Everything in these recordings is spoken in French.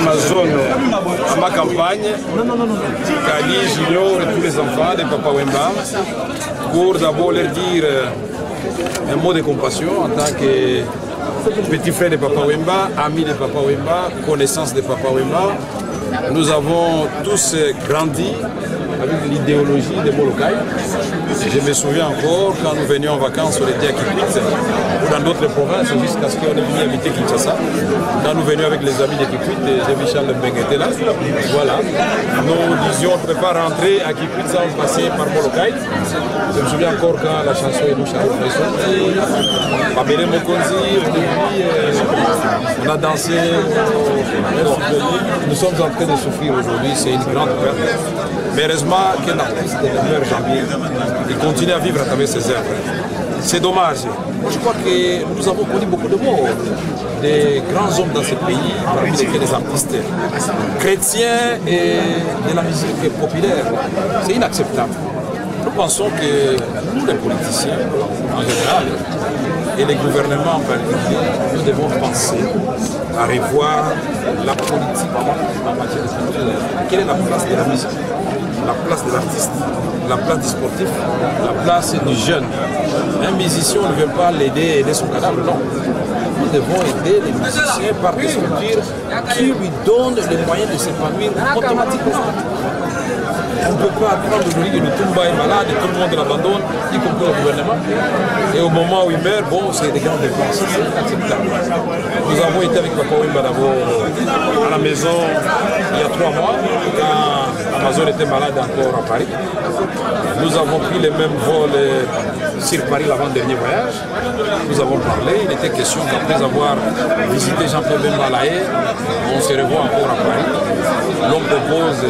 Ma zone, ma campagne, Kali, Junior et tous les enfants de Papa Wemba, pour d'abord leur dire un mot de compassion en tant que petit frère de Papa Wemba, ami de Papa Wemba, connaissance de Papa Wemba. Nous avons tous grandi avec l'idéologie de Molokai. Je me souviens encore quand nous venions en vacances, on était à Kikwit ou dans d'autres provinces jusqu'à ce qu'on est venu habiter Kinshasa. Quand nous venions avec les amis de Kikwit, Jean-Michel Mbeng était là. Voilà. Nous disions on ne peut pas rentrer à Kikwit sans passer par Molokai. Je me souviens encore quand la chanson est Loucha Reflexion. Pamela Mokonzi, on a dansé. Nous sommes en train de souffrir aujourd'hui, c'est une grande perte. Mais heureusement qu'un artiste demeure janvier, il continue à vivre à travers ses œuvres. C'est dommage. Moi, je crois que nous avons connu beaucoup de morts, des grands hommes dans ce pays, parmi lesquels les artistes chrétiens et de la musique populaire. C'est inacceptable. Nous pensons que nous, les politiciens, en général, et les gouvernements en particulier, nous devons penser à revoir la politique en matière de culture. Quelle est la place de la musique, la place de l'artiste, la place du sportif, la place du jeune? Un musicien ne vient pas l'aider à aider son cadavre, non. Nous devons aider les musiciens par des structures qui lui donnent les moyens de s'épanouir automatiquement. On ne peut pas apprendre aujourd'hui que le Toumba est malade et tout le monde l'abandonne, y compris le gouvernement. Et au moment où il meurt, bon, c'est des grandes dépenses. C'est inacceptable. Nous avons été avec Papa Wemba d'abord à la maison il y a 3 mois, quand Amazon était malade encore à Paris. Nous avons pris les mêmes vols sur Paris l'avant-dernier voyage. Nous avons parlé. Il était question qu'après avoir visité Jean-Pierre Bemba à La Haye, on se revoit encore à Paris. L'homme propose,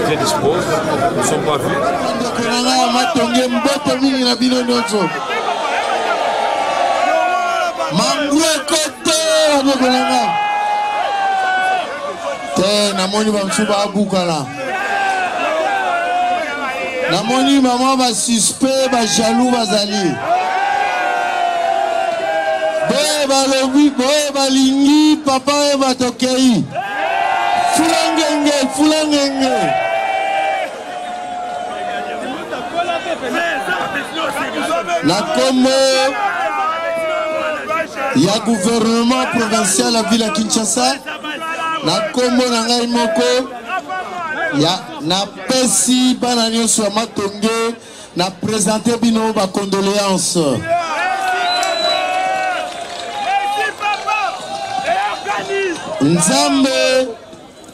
je dispose. Nous ne sommes pas vus. Namoni maman va suspect, va jaloux, va zali. Boye va lobi, boye va lingi, papa va tokei. Fulangenge, fulangenge. La Congo, il y a gouvernement provincial à la ville à Kinshasa. La Congo Nangai Moko. Na pesi bana nyonso matonge na présenter bino ba condoléances.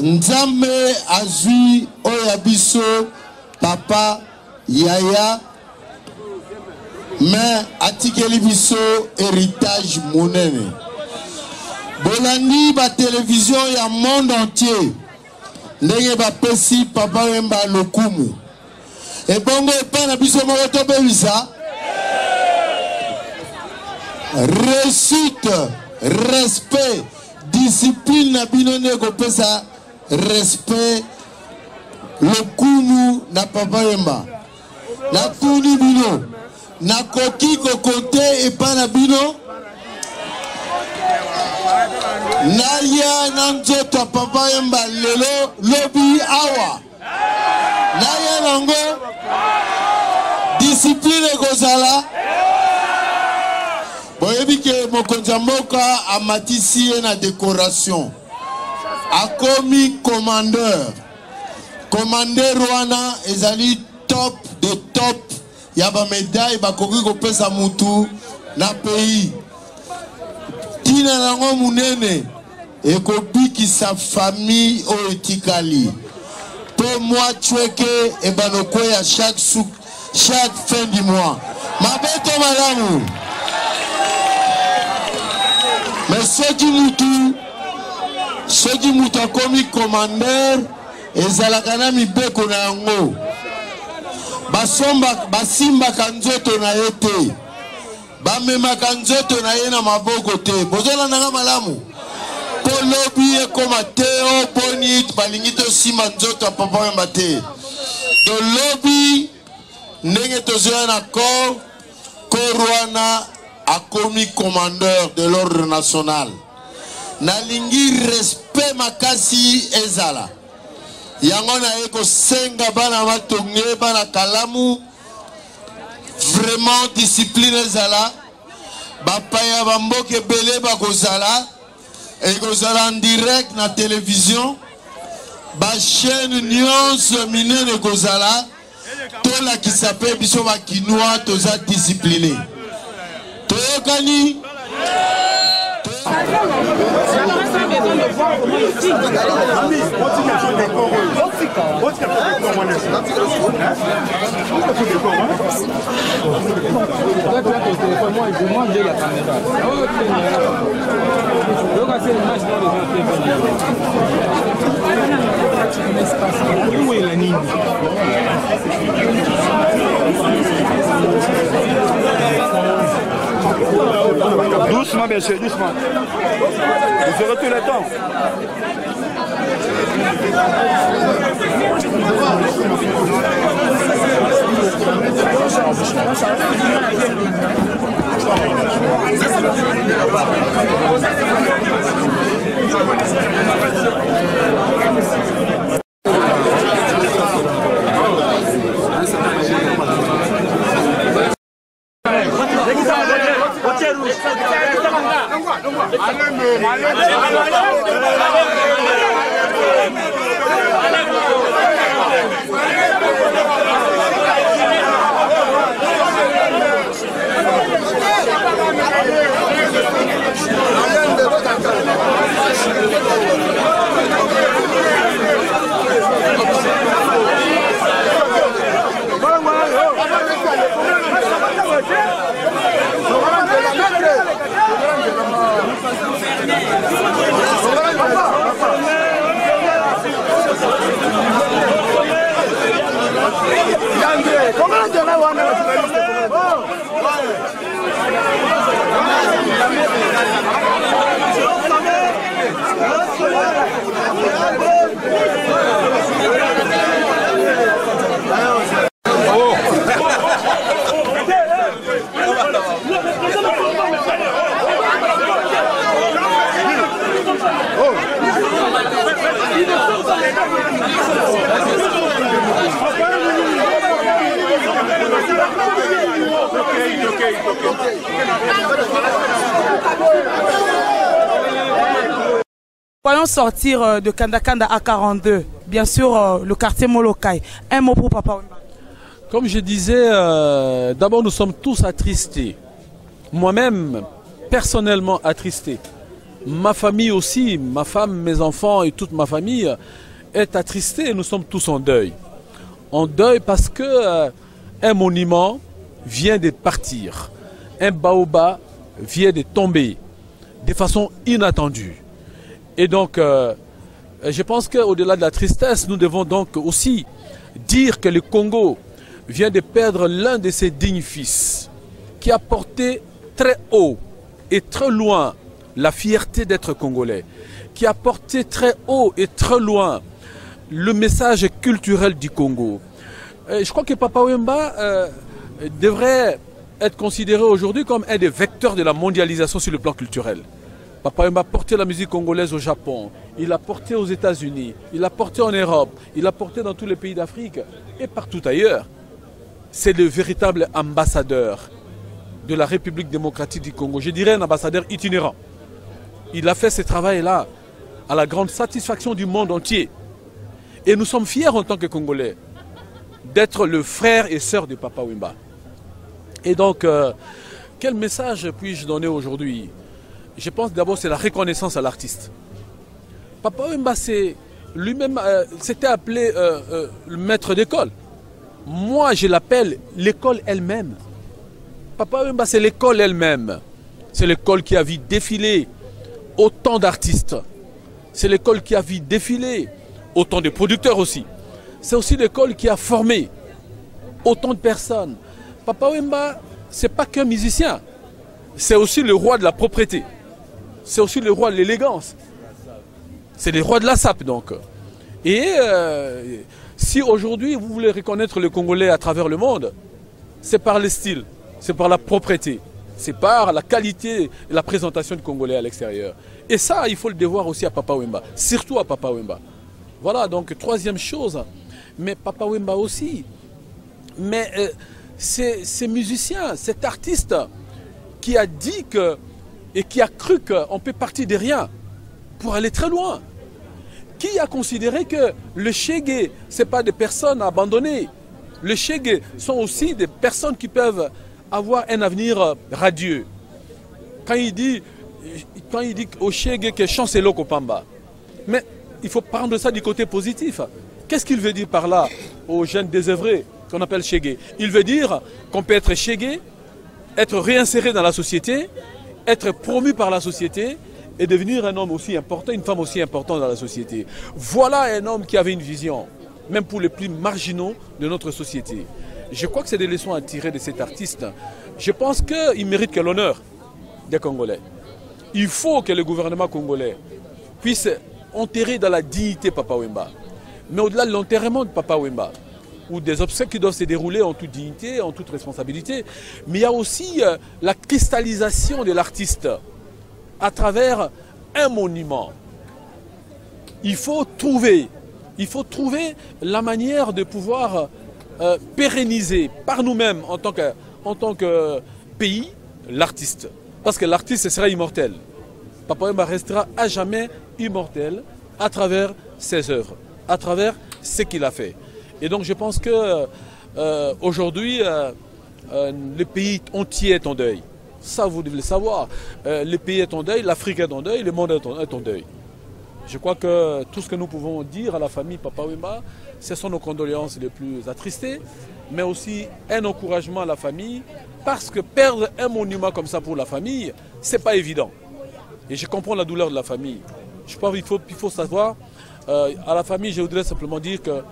Nzambe azui oyabiso papa yaya mais atikeli biso héritage monene. Bolandi ba télévision ya monde entier. Ndenge ba pesi Papa Wemba lokumu. Et bongo epa na biso moko tobebisa. Réussite, respect, discipline na bino nego pesa respect lokumu na Papa Wemba. Na tuni bino. Na koki kokote epa na bino. Naya nanjoto Papa Wemba lelo lobi awa. Naya nango discipline kozala. Boyebi ke mokonzi mboka amatisi na décoration. Akomi commandeur. Commandeur wana ezali top de top. Yaba médaille bakoki kopesa mutu na pays. Tina nango munene ekobiki sa famille o etikali. Pe moi tueke e banoko ya chaque fin du mois. Mabeto malamu. Mais soki mutu akomi commandeur ezalaka na mibeko na yango. Basimbaka nzoto na ye te. Bamemaka nzoto na ye na maboko te. Bozolanda nga malamu. Po lobby comme Théo Bonit, Balingito Simanzoto, Papa Mbate. De lobby, n'est un accord, Korwana a commis commandeur de l'ordre national. Nalingi respect makasi ezala. Yangona eko senga bana matonge bana kalamu. Vraiment discipline ezala. Bapaya bamboke belé bakozala. Et kozala en direct na télévision. Ba chaîne nyonso minene kozala. Tola qui s'appelle biso ba kinois toza discipliné. Toyokani. Doucement, bien sûr, doucement. Vous aurez tout le temps. Voyons sortir de Kanda-Kanda à 42, bien sûr le quartier Molokai. Un mot pour Papa Wemba. Comme je disais, d'abord nous sommes tous attristés. Moi-même, personnellement attristé. Ma famille aussi, ma femme, mes enfants et toute ma famille est attristée et nous sommes tous en deuil. En deuil parce que un monument vient de partir. Un baobab vient de tomber de façon inattendue. Et donc, je pense qu'au-delà de la tristesse, nous devons donc aussi dire que le Congo vient de perdre l'un de ses dignes fils, qui a porté très haut et très loin la fierté d'être congolais, qui a porté très haut et très loin le message culturel du Congo. Je crois que Papa Wemba devrait être considéré aujourd'hui comme un des vecteurs de la mondialisation sur le plan culturel. Papa Wemba a porté la musique congolaise au Japon, il l'a porté aux États-Unis, il l'a porté en Europe, il l'a porté dans tous les pays d'Afrique et partout ailleurs. C'est le véritable ambassadeur de la République démocratique du Congo. Je dirais un ambassadeur itinérant. Il a fait ce travail-là à la grande satisfaction du monde entier. Et nous sommes fiers en tant que Congolais d'être le frère et sœur de Papa Wemba. Et donc, quel message puis-je donner aujourd'hui? Je pense d'abord c'est la reconnaissance à l'artiste. Papa Wemba, lui-même, s'était appelé le maître d'école. Moi, je l'appelle l'école elle-même. Papa Wemba, c'est l'école elle-même. C'est l'école qui a vu défiler autant d'artistes. C'est l'école qui a vu défiler autant de producteurs aussi. C'est aussi l'école qui a formé autant de personnes. Papa Wemba, ce n'est pas qu'un musicien. C'est aussi le roi de la propreté. C'est aussi le roi de l'élégance. C'est les rois de la sape donc. Et si aujourd'hui vous voulez reconnaître le Congolais à travers le monde, c'est par le style, c'est par la propreté, c'est par la qualité et la présentation du Congolais à l'extérieur. Et ça, il faut le devoir aussi à Papa Wemba, surtout à Papa Wemba. Voilà, donc troisième chose, mais Papa Wemba aussi. Mais ces musiciens, cet artiste qui a dit que, et qui a cru qu'on peut partir de rien pour aller très loin. Qui a considéré que le Chégué, ce n'est pas des personnes abandonnées. Le Chégué sont aussi des personnes qui peuvent avoir un avenir radieux. Quand il dit au Chégué que chancelo Kopamba, mais il faut prendre ça du côté positif. Qu'est-ce qu'il veut dire par là aux jeunes désœuvrés qu'on appelle Chégué? Il veut dire qu'on peut être Chégué, être réinséré dans la société, être promu par la société et devenir un homme aussi important, une femme aussi importante dans la société. Voilà un homme qui avait une vision, même pour les plus marginaux de notre société. Je crois que c'est des leçons à tirer de cet artiste. Je pense qu'il mérite que l'honneur des Congolais. Il faut que le gouvernement congolais puisse enterrer dans la dignité Papa Wemba. Mais au-delà de l'enterrement de Papa Wemba, ou des obsèques qui doivent se dérouler en toute dignité, en toute responsabilité, mais il y a aussi la cristallisation de l'artiste à travers un monument. Il faut trouver la manière de pouvoir pérenniser par nous-mêmes en tant que pays l'artiste. Parce que l'artiste sera immortel. Papa Wemba restera à jamais immortel à travers ses œuvres, à travers ce qu'il a fait. Et donc je pense que aujourd'hui, le pays entier est en deuil. Ça, vous devez le savoir. Le pays est en deuil, l'Afrique est en deuil, le monde est en deuil. Je crois que tout ce que nous pouvons dire à la famille Papa Wemba, ce sont nos condoléances les plus attristées, mais aussi un encouragement à la famille, parce que perdre un monument comme ça pour la famille, ce n'est pas évident. Et je comprends la douleur de la famille. Je pense qu'il faut savoir, à la famille, je voudrais simplement dire que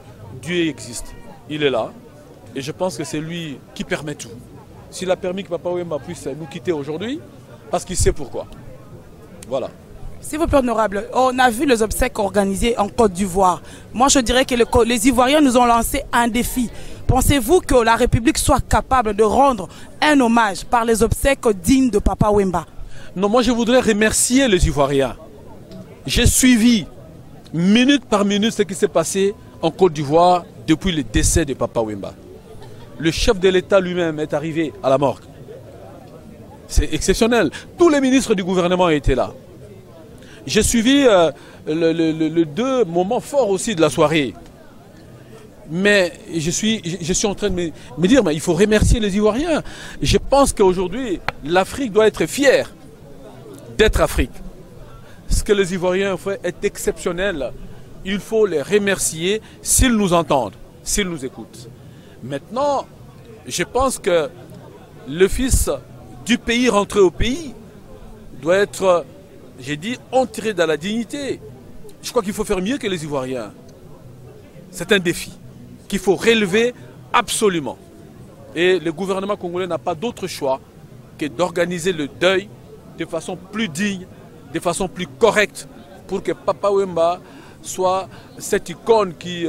Dieu existe. Il est là. Et je pense que c'est lui qui permet tout. S'il a permis que Papa Wemba puisse nous quitter aujourd'hui, parce qu'il sait pourquoi. Voilà. S'il vous plaît, honorable, on a vu les obsèques organisées en Côte d'Ivoire. Moi, je dirais que les Ivoiriens nous ont lancé un défi. Pensez-vous que la République soit capable de rendre un hommage par les obsèques dignes de Papa Wemba? Non, moi je voudrais remercier les Ivoiriens. J'ai suivi minute par minute ce qui s'est passé en Côte d'Ivoire depuis le décès de Papa Wemba. Le chef de l'État lui-même est arrivé à la morgue. C'est exceptionnel. Tous les ministres du gouvernement étaient là. J'ai suivi les deux moments forts aussi de la soirée. Mais je suis en train de me dire, mais il faut remercier les Ivoiriens. Je pense qu'aujourd'hui, l'Afrique doit être fière d'être Afrique. Ce que les Ivoiriens ont fait est exceptionnel. Il faut les remercier s'ils nous entendent, s'ils nous écoutent. Maintenant, je pense que le fils du pays rentré au pays doit être, j'ai dit, entré dans la dignité. Je crois qu'il faut faire mieux que les Ivoiriens. C'est un défi qu'il faut relever absolument. Et le gouvernement congolais n'a pas d'autre choix que d'organiser le deuil de façon plus digne, de façon plus correcte, pour que Papa Wemba soit cette icône qui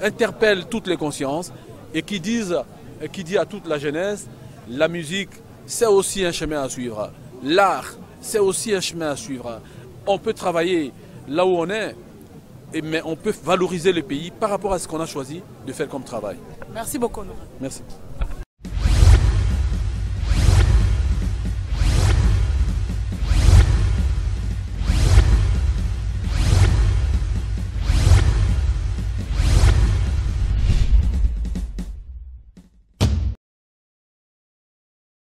interpelle toutes les consciences et qui dit à toute la jeunesse, la musique, c'est aussi un chemin à suivre. L'art, c'est aussi un chemin à suivre. On peut travailler là où on est, mais on peut valoriser le pays par rapport à ce qu'on a choisi de faire comme travail. Merci beaucoup. Merci.